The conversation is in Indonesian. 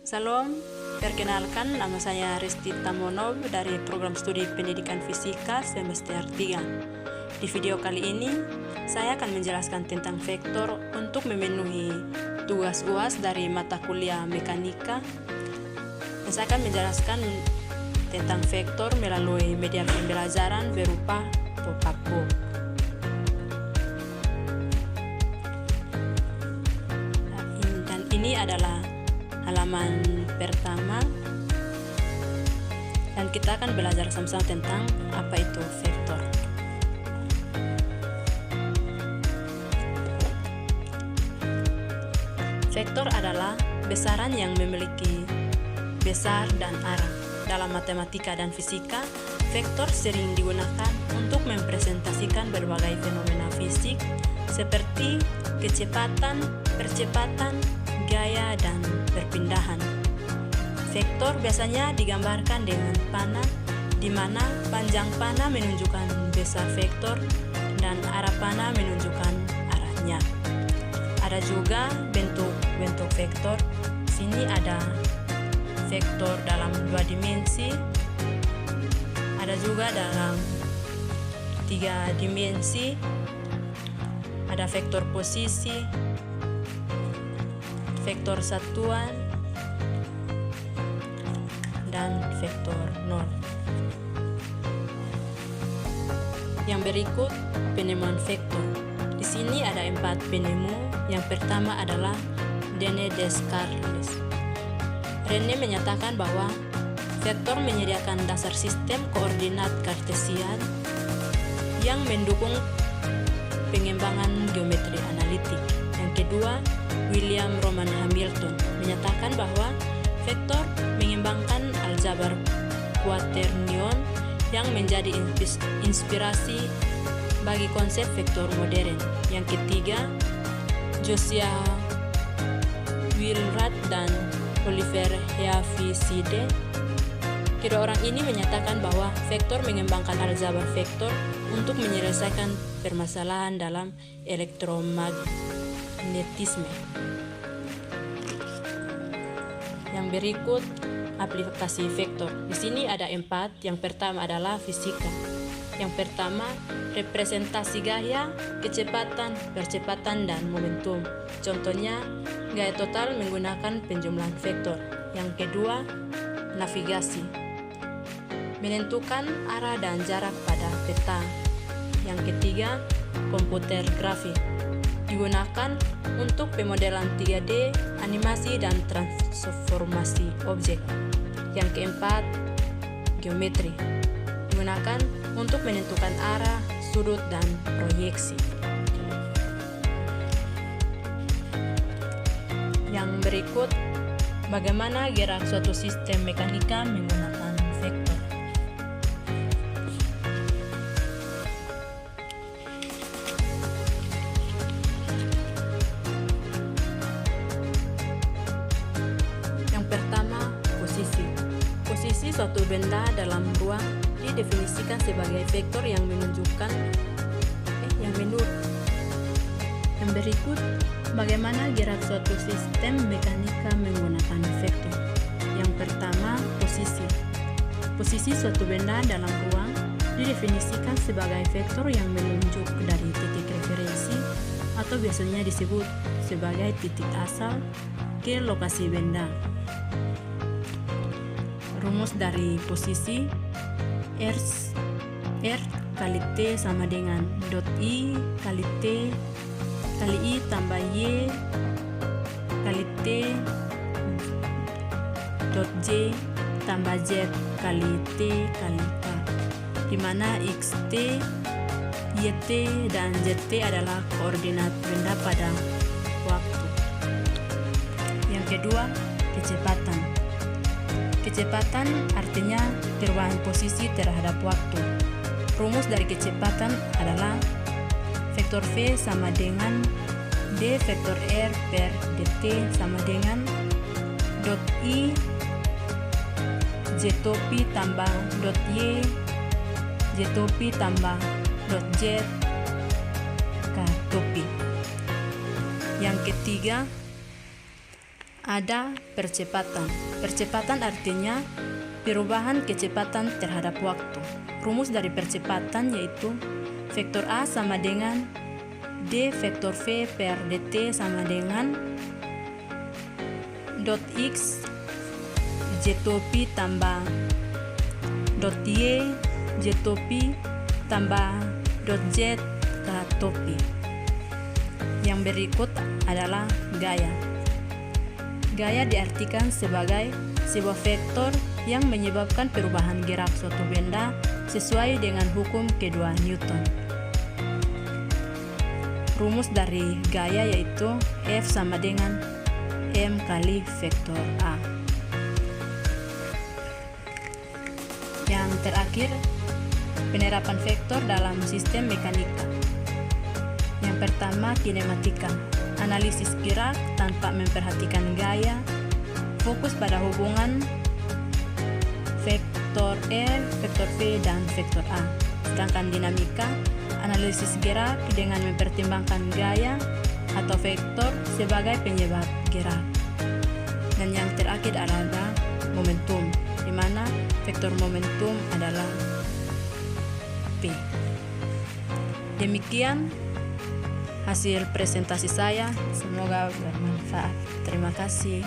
Salam, perkenalkan nama saya Resti Tamonov dari program studi pendidikan fisika semester 3. Di video kali ini, saya akan menjelaskan tentang vektor untuk memenuhi tugas UAS dari mata kuliah mekanika. Dan saya akan menjelaskan tentang vektor melalui media pembelajaran berupa pop-up book. Dan ini adalah halaman pertama, dan kita akan belajar sama-sama tentang apa itu vektor. Vektor adalah besaran yang memiliki besar dan arah. Dalam matematika dan fisika, vektor sering digunakan untuk mempresentasikan berbagai fenomena fisik seperti kecepatan, percepatan, gaya, dan perpindahan. Vektor biasanya digambarkan dengan panah, di mana panjang panah menunjukkan besar vektor dan arah panah menunjukkan arahnya. Ada juga bentuk-bentuk vektor. Sini ada vektor dalam 2 dimensi, ada juga dalam 3 dimensi, ada vektor posisi, vektor satuan, dan vektor nol. Yang berikut penemuan vektor. Di sini ada 4 penemu. Yang pertama adalah René Descartes. René menyatakan bahwa vektor menyediakan dasar sistem koordinat kartesian yang mendukung pengembangan geometri analitik. Yang kedua, William Roman Hamilton menyatakan bahwa vektor mengembangkan aljabar quaternion yang menjadi inspirasi bagi konsep vektor modern. Yang ketiga, Josiah Willard dan Oliver Heaviside. Kedua orang ini menyatakan bahwa vektor mengembangkan aljabar vektor untuk menyelesaikan permasalahan dalam elektromagnetisme. Yang berikut aplikasi vektor. Di sini ada 4. Yang pertama adalah fisika. Yang pertama, representasi gaya, kecepatan, percepatan, dan momentum. Contohnya, gaya total menggunakan penjumlahan vektor. Yang kedua, navigasi, menentukan arah dan jarak pada peta. Yang ketiga, komputer grafik, digunakan untuk pemodelan 3D, animasi, dan transformasi objek. Yang keempat, geometri, digunakan untuk menentukan arah, sudut, dan proyeksi. Yang berikut, bagaimana gerak suatu sistem mekanika menggunakan vektor. Yang pertama, posisi. Posisi suatu benda dalam ruang didefinisikan sebagai vektor yang menunjukkan Yang berikut, bagaimana gerak suatu sistem mekanika menggunakan vektor. Yang pertama, posisi. Posisi suatu benda dalam ruang didefinisikan sebagai vektor yang menunjuk dari titik referensi atau biasanya disebut sebagai titik asal ke lokasi benda. Rumus dari posisi: R kali T sama dengan dot I kali T kali I tambah Y kali T dot J tambah Z kali T kali K, di mana XT, YT, dan ZT adalah koordinat benda pada waktu. Yang kedua, kecepatan. Kecepatan artinya perubahan posisi terhadap waktu. Rumus dari kecepatan adalah vektor V sama dengan D vektor R per dt sama dengan dot I Z topi tambah dot Y Z topi tambah dot Z K topi. Yang ketiga Ada percepatan. Percepatan artinya perubahan kecepatan terhadap waktu. Rumus dari percepatan yaitu vektor A sama dengan D vektor V per dt sama dengan dot X J topi tambah dot Y J topi tambah dot Z K topi. Yang berikut adalah gaya. Gaya diartikan sebagai sebuah vektor yang menyebabkan perubahan gerak suatu benda sesuai dengan hukum kedua Newton. Rumus dari gaya yaitu F sama dengan M kali vektor A. Yang terakhir, penerapan vektor dalam sistem mekanika. Yang pertama, kinematika. Analisis gerak tanpa memperhatikan gaya, fokus pada hubungan vektor R, vektor V, dan vektor A. Sedangkan dinamika, analisis gerak dengan mempertimbangkan gaya atau vektor sebagai penyebab gerak. Dan yang terakhir adalah momentum, di mana vektor momentum adalah P. Demikian hasil presentasi saya, semoga bermanfaat. Terima kasih.